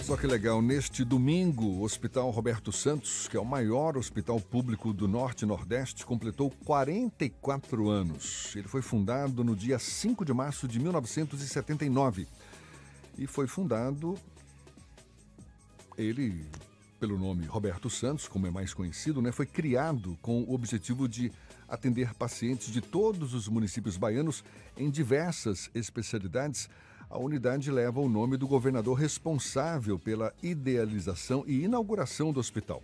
Só que legal, neste domingo, o Hospital Roberto Santos, que é o maior hospital público do Norte e Nordeste, completou 44 anos. Ele foi fundado no dia 5 de março de 1979. E foi fundado, ele, pelo nome Roberto Santos, como é mais conhecido, foi criado com o objetivo de atender pacientes de todos os municípios baianos em diversas especialidades. A unidade leva o nome do governador responsável pela idealização e inauguração do hospital.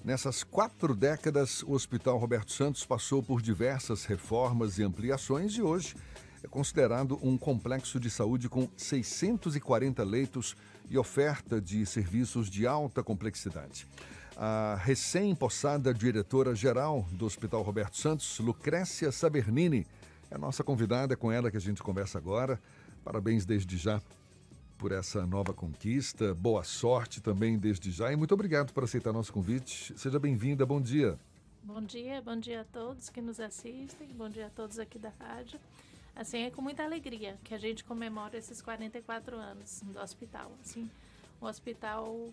Nessas 4 décadas, o Hospital Roberto Santos passou por diversas reformas e ampliações e hoje é considerado um complexo de saúde com 640 leitos e oferta de serviços de alta complexidade. A recém-possada diretora-geral do Hospital Roberto Santos, Lucrécia Sabernini, é a nossa convidada, é com ela que a gente conversa agora. Parabéns desde já por essa nova conquista, boa sorte também desde já e muito obrigado por aceitar nosso convite. Seja bem-vinda, bom dia. Bom dia a todos que nos assistem, bom dia a todos aqui da rádio. Assim, é com muita alegria que a gente comemora esses 44 anos do hospital. Assim, um hospital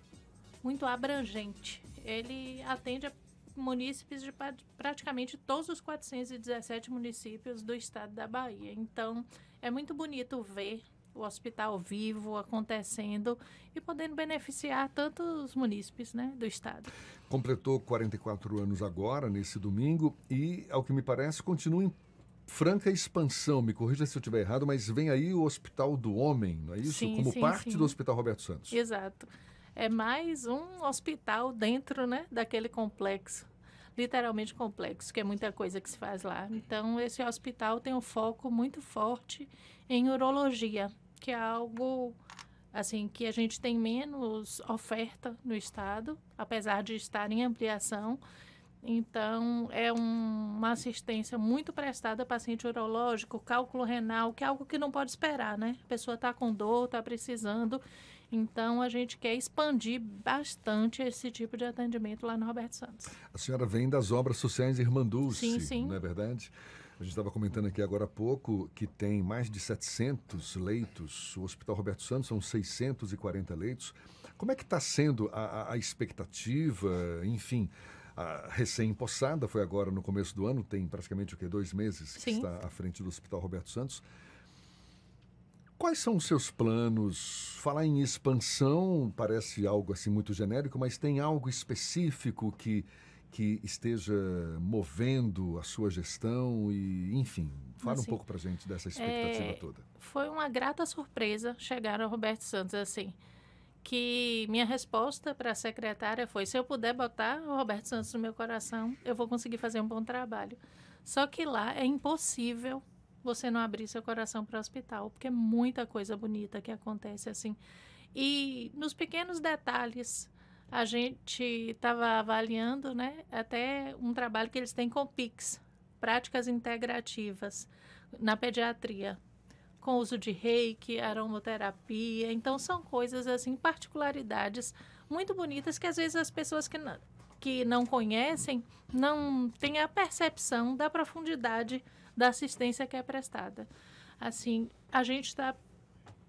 muito abrangente. Ele atende a munícipes de praticamente todos os 417 municípios do estado da Bahia. Então, é muito bonito ver o hospital vivo, acontecendo e podendo beneficiar tantos munícipes, do estado. Completou 44 anos agora, nesse domingo, e, ao que me parece, continua em franca expansão. Me corrija se eu estiver errado, mas vem aí o Hospital do Homem, não é isso? Sim, como sim, parte sim. do Hospital Roberto Santos. Exato. É mais um hospital dentro, daquele complexo. Literalmente complexo, que é muita coisa que se faz lá. Então, esse hospital tem um foco muito forte em urologia, que é algo assim que a gente tem menos oferta no estado, apesar de estar em ampliação. Então, é uma assistência muito prestada a paciente urológico, cálculo renal, que é algo que não pode esperar, A pessoa está com dor, está precisando. Então, a gente quer expandir bastante esse tipo de atendimento lá no Roberto Santos. A senhora vem das obras sociais Irmã Dulce, sim. não é verdade? A gente estava comentando aqui agora há pouco que tem mais de 700 leitos. O Hospital Roberto Santos são 640 leitos. Como é que está sendo a expectativa, enfim... A recém-possada foi agora no começo do ano, tem praticamente 2 meses que está à frente do Hospital Roberto Santos. Quais são os seus planos? Falar em expansão parece algo assim muito genérico, mas tem algo específico que esteja movendo a sua gestão e, enfim, fala um pouco para a gente dessa expectativa toda. Foi uma grata surpresa chegar ao Roberto Santos assim. Que minha resposta para a secretária foi: se eu puder botar o Roberto Santos no meu coração, eu vou conseguir fazer um bom trabalho. Só que lá é impossível você não abrir seu coração para o hospital, porque é muita coisa bonita que acontece assim. E nos pequenos detalhes, a gente estava avaliando, até um trabalho que eles têm com PICS, práticas integrativas na pediatria, com uso de reiki, aromaterapia. Então, são coisas, assim, particularidades muito bonitas que, às vezes, as pessoas que não conhecem não têm a percepção da profundidade da assistência que é prestada. Assim, a gente está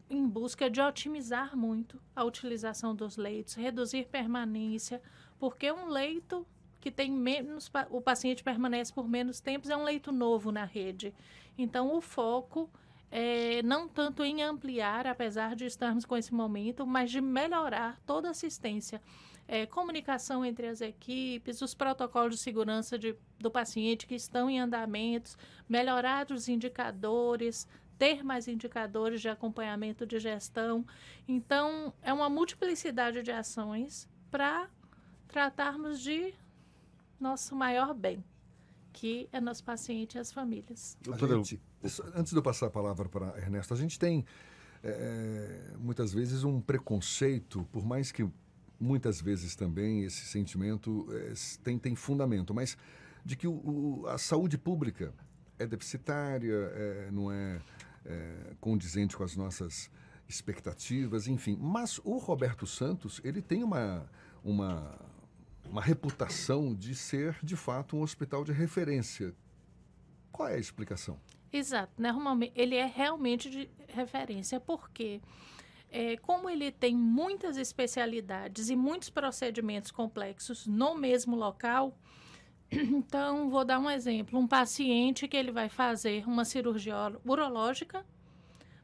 em busca de otimizar muito a utilização dos leitos, reduzir permanência, porque um leito que tem menos, o paciente permanece por menos tempo, é um leito novo na rede. Então, o foco não tanto em ampliar, apesar de estarmos com esse momento, mas de melhorar toda a assistência. Comunicação entre as equipes, os protocolos de segurança do paciente que estão em andamentos, melhorar os indicadores, ter mais indicadores de acompanhamento de gestão. Então, é uma multiplicidade de ações para tratarmos de nosso maior bem, que é nosso paciente e as famílias. Antes de eu passar a palavra para Ernesto, a gente tem muitas vezes um preconceito, por mais que muitas vezes também esse sentimento tem fundamento, mas de que a saúde pública é deficitária, não é condizente com as nossas expectativas, enfim. Mas o Roberto Santos, ele tem uma reputação de ser, de fato, um hospital de referência. Qual é a explicação? Exato. Normalmente, ele é realmente de referência, porque como ele tem muitas especialidades e muitos procedimentos complexos no mesmo local, então, vou dar um exemplo. Um paciente que ele vai fazer uma cirurgia urológica,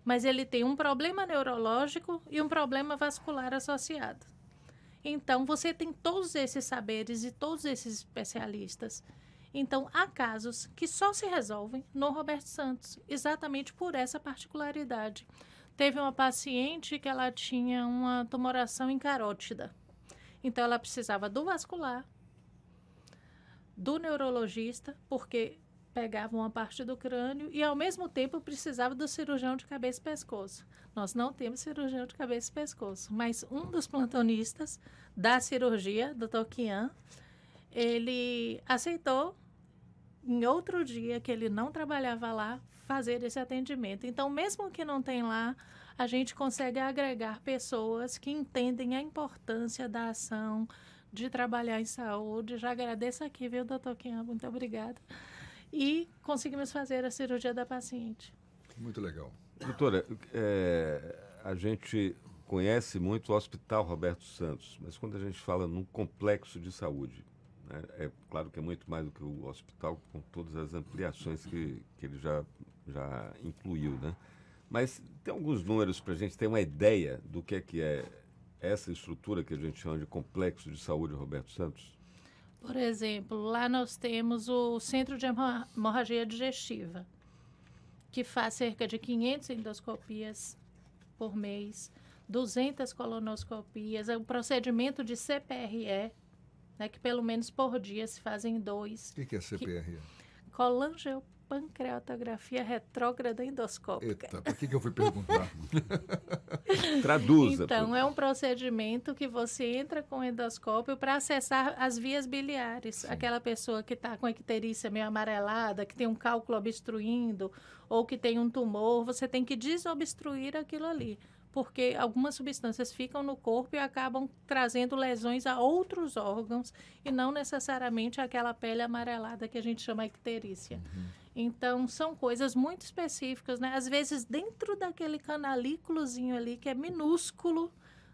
mas ele tem um problema neurológico e um problema vascular associado. Então, você tem todos esses saberes e todos esses especialistas. Então, há casos que só se resolvem no Roberto Santos, exatamente por essa particularidade. Teve uma paciente que ela tinha uma tumoração em carótida. Então, ela precisava do vascular, do neurologista, porque pegava uma parte do crânio e, ao mesmo tempo, precisava do cirurgião de cabeça e pescoço. Nós não temos cirurgião de cabeça e pescoço, mas um dos plantonistas da cirurgia, Dr. Kian, ele aceitou, em outro dia que ele não trabalhava lá, fazer esse atendimento. Então, mesmo que não tem lá, a gente consegue agregar pessoas que entendem a importância da ação de trabalhar em saúde. Já agradeço aqui, viu, doutor Kian? Muito obrigada. E conseguimos fazer a cirurgia da paciente. Muito legal. Doutora, a gente conhece muito o Hospital Roberto Santos, mas quando a gente fala num complexo de saúde, né, é claro que é muito mais do que o hospital, com todas as ampliações que ele já incluiu, né? Mas tem alguns números para a gente ter uma ideia do que é essa estrutura que a gente chama de Complexo de Saúde Roberto Santos? Por exemplo, lá nós temos o Centro de Hemorragia Digestiva, que faz cerca de 500 endoscopias por mês, 200 colonoscopias, o procedimento de CPRE, né, que pelo menos por dia se fazem 2. O que é CPRE? Colangiopancreatografia retrógrada endoscópica. Eita, por que eu fui perguntar? Traduza. Então, é um procedimento que você entra com endoscópio para acessar as vias biliares. Sim. Aquela pessoa que está com a icterícia meio amarelada, que tem um cálculo obstruindo, ou que tem um tumor, você tem que desobstruir aquilo ali, porque algumas substâncias ficam no corpo e acabam trazendo lesões a outros órgãos, e não necessariamente aquela pele amarelada que a gente chama icterícia. Uhum. Então, são coisas muito específicas, né? Às vezes, dentro daquele canalículozinho ali, que é minúsculo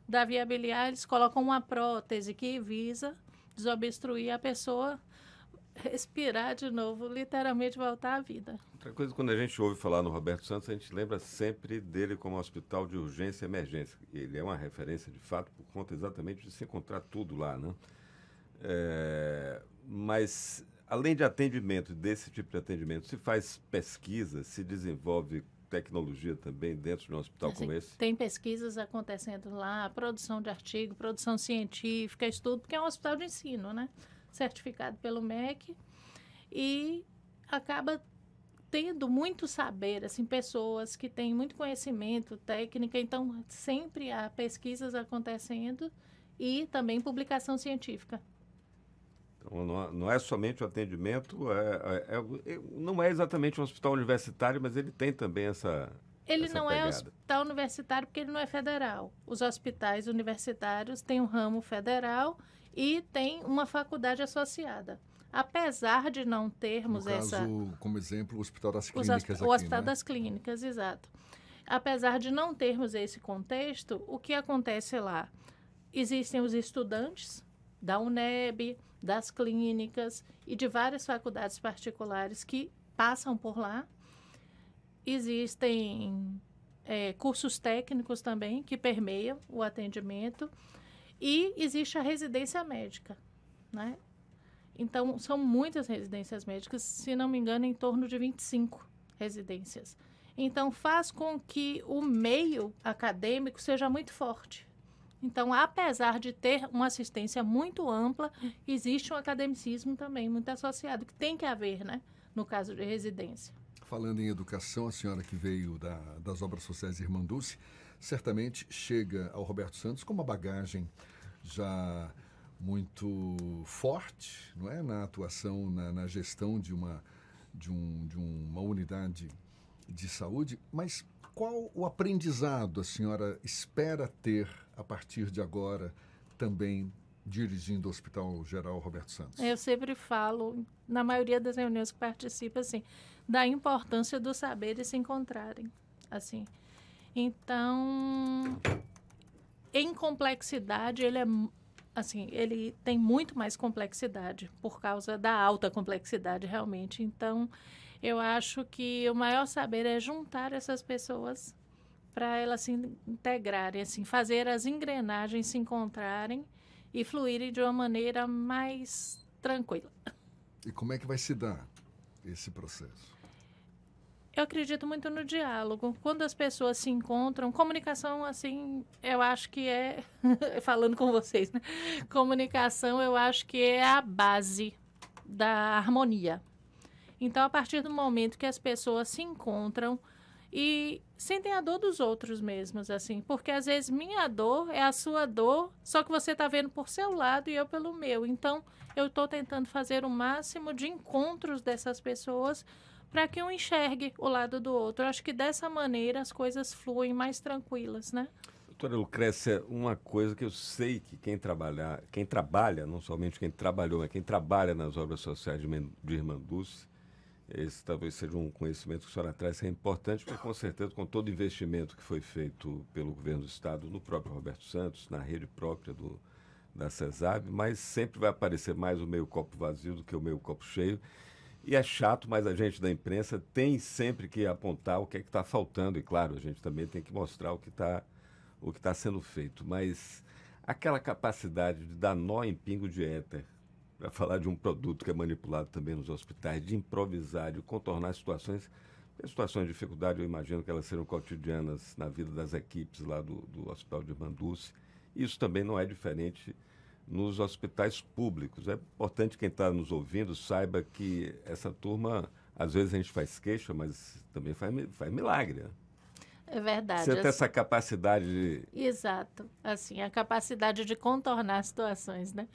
da via biliar, eles colocam uma prótese que visa desobstruir a pessoa, respirar de novo, literalmente voltar à vida. Outra coisa, quando a gente ouve falar no Roberto Santos, a gente lembra sempre dele como hospital de urgência e emergência. Ele é uma referência, de fato, por conta exatamente de se encontrar tudo lá, né? Mas, além de atendimento, desse tipo de atendimento, se faz pesquisa, se desenvolve tecnologia também dentro de um hospital como esse? Tem pesquisas acontecendo lá, produção de artigo, produção científica, estudo, porque é um hospital de ensino, né? Certificado pelo MEC, e acaba tendo muito saber, assim, pessoas que têm muito conhecimento, técnica, então sempre há pesquisas acontecendo e também publicação científica. Então, não é somente o atendimento, não é exatamente um hospital universitário, mas ele tem também essa Ele não pegada. É hospital universitário porque ele não é federal. Os hospitais universitários têm um ramo federal e tem uma faculdade associada. Apesar de não termos no caso, essa... como exemplo, o Hospital das Clínicas o Hospital né? das Clínicas, exato. Apesar de não termos esse contexto, o que acontece lá? Existem os estudantes da UNEB, das clínicas e de várias faculdades particulares que passam por lá. Existem cursos técnicos também que permeiam o atendimento e existe a residência médica, né? Então, são muitas residências médicas, se não me engano, em torno de 25 residências. Então, faz com que o meio acadêmico seja muito forte. Então, apesar de ter uma assistência muito ampla, existe um academicismo também muito associado, que tem que haver, né, no caso de residência. Falando em educação, a senhora que veio das obras sociais Irmã Dulce, certamente chega ao Roberto Santos com uma bagagem já muito forte, não é, na atuação, na gestão de uma unidade de saúde, mas qual o aprendizado a senhora espera ter a partir de agora também dirigindo o Hospital Geral Roberto Santos? Eu sempre falo, na maioria das reuniões que participo, assim, da importância dos saberes se encontrarem, assim. Então, em complexidade, ele tem muito mais complexidade, por causa da alta complexidade, realmente. Então, eu acho que o maior saber é juntar essas pessoas para elas se integrarem, assim, fazer as engrenagens se encontrarem e fluírem de uma maneira mais tranquila. E como é que vai se dar esse processo? Eu acredito muito no diálogo. Quando as pessoas se encontram, comunicação, assim, eu acho que é... falando com vocês, né? Comunicação, eu acho que é a base da harmonia. Então, a partir do momento que as pessoas se encontram e sentem a dor dos outros mesmos, assim, porque às vezes minha dor é a sua dor, só que você está vendo por seu lado e eu pelo meu. Então, eu estou tentando fazer o máximo de encontros dessas pessoas para que um enxergue o lado do outro. Eu acho que dessa maneira as coisas fluem mais tranquilas, né? Doutora Lucrécia, uma coisa que eu sei que quem trabalha, não somente quem trabalhou, mas quem trabalha nas obras sociais de Irmã Dulce, esse talvez seja um conhecimento que a senhora traz, que é importante, porque com certeza, com todo o investimento que foi feito pelo governo do Estado, no próprio Roberto Santos, na rede própria da CESAB, mas sempre vai aparecer mais o meio copo vazio do que o meio copo cheio. E é chato, mas a gente da imprensa tem sempre que apontar o que é que está faltando. E, claro, a gente também tem que mostrar o que está sendo feito. Mas aquela capacidade de dar nó em pingo de éter, para falar de um produto que é manipulado também nos hospitais, de improvisar, de contornar situações de dificuldade, eu imagino que elas serão cotidianas na vida das equipes lá do Hospital de Irmã Dulce. Isso também não é diferente nos hospitais públicos. É importante quem está nos ouvindo saiba que essa turma, às vezes a gente faz queixa, mas também faz milagre. Né? É verdade. Você tem essa capacidade de... Exato. Assim, a capacidade de contornar situações, né?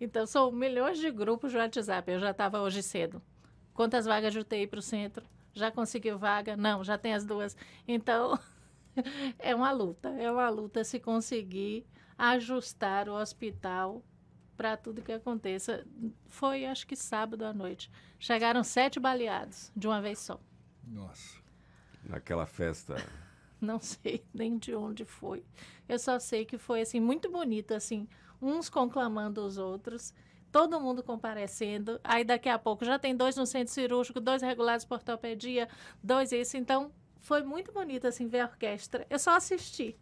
Então, são milhões de grupos de WhatsApp. Eu já estava hoje cedo. Quantas vagas de UTI para o centro? Já conseguiu vaga? Não, já tem as 2. Então, é uma luta se conseguir ajustar o hospital para tudo que aconteça. Foi, acho que sábado à noite. Chegaram 7 baleados de uma vez só. Nossa. Naquela festa... Não sei nem de onde foi. Eu só sei que foi, assim, muito bonito, assim, uns conclamando os outros, todo mundo comparecendo. Aí, daqui a pouco, já tem 2 no centro cirúrgico, 2 regulados por ortopedia, 2 isso. Então, foi muito bonito, assim, ver a orquestra. Eu só assisti,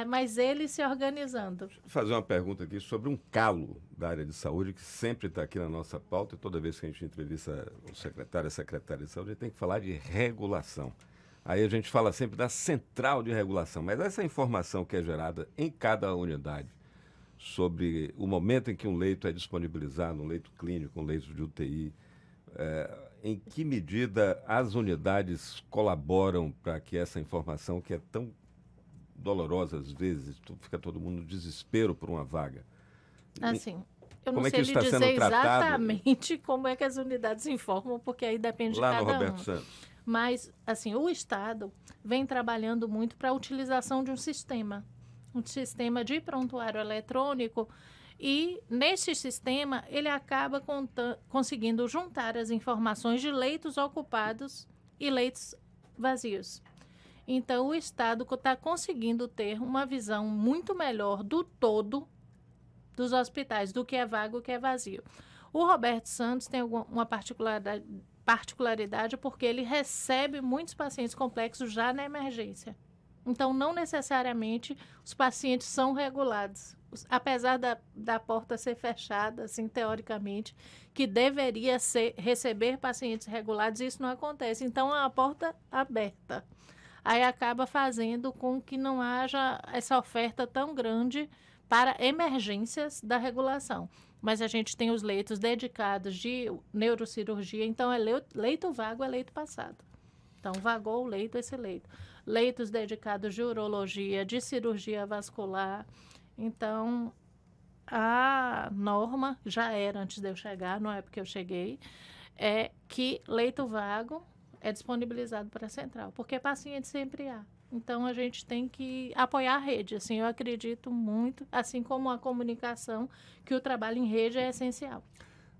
mas eles se organizando. Deixa eu fazer uma pergunta aqui sobre um calo da área de saúde, que sempre está aqui na nossa pauta, e toda vez que a gente entrevista o secretário, a secretária de saúde, a gente tem que falar de regulação. Aí a gente fala sempre da central de regulação, mas essa informação que é gerada em cada unidade sobre o momento em que um leito é disponibilizado, um leito clínico, um leito de UTI, em que medida as unidades colaboram para que essa informação, que é tão dolorosa às vezes, fica todo mundo no desespero por uma vaga. Assim, eu como não sei lhe dizer exatamente como é que as unidades informam, porque aí depende de cada um. Lá no Roberto Santos. Mas, assim, o Estado vem trabalhando muito para a utilização de um sistema de prontuário eletrônico, e nesse sistema ele acaba conseguindo juntar as informações de leitos ocupados e leitos vazios. Então, o Estado está conseguindo ter uma visão muito melhor do todo dos hospitais, do que é vago e o que é vazio. O Roberto Santos tem uma particularidade porque ele recebe muitos pacientes complexos já na emergência. Então, não necessariamente os pacientes são regulados. Apesar da porta ser fechada, assim, teoricamente, que deveria receber pacientes regulados, isso não acontece. Então, é uma porta aberta. Aí acaba fazendo com que não haja essa oferta tão grande para emergências da regulação. Mas a gente tem os leitos dedicados de neurocirurgia, então leito vago é leito passado. Então, vagou o leito, esse leito. Leitos dedicados de urologia, de cirurgia vascular. Então, a norma, já era antes de eu chegar, não é porque eu cheguei, é que leito vago é disponibilizado para a central, porque paciente sempre há. Então, a gente tem que apoiar a rede. Assim, eu acredito muito, assim como a comunicação, que o trabalho em rede é essencial.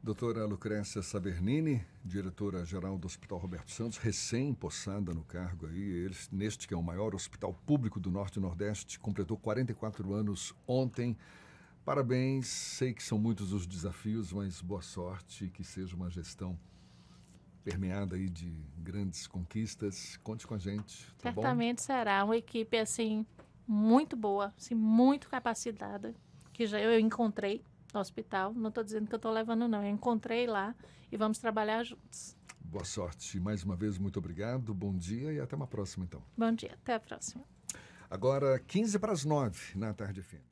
Doutora Lucrécia Sabernini, diretora-geral do Hospital Roberto Santos, recém-possada no cargo aí, neste que é o maior hospital público do Norte e Nordeste, completou 44 anos ontem. Parabéns, sei que são muitos os desafios, mas boa sorte, que seja uma gestão permeada aí de grandes conquistas. Conte com a gente, tá bom? Certamente será uma equipe, assim, muito boa, assim, muito capacitada, que já eu encontrei no hospital. Não estou dizendo que eu estou levando, não. Eu encontrei lá e vamos trabalhar juntos. Boa sorte. Mais uma vez, muito obrigado. Bom dia e até uma próxima, então. Bom dia. Até a próxima. Agora, 8h45 na Tarde FM.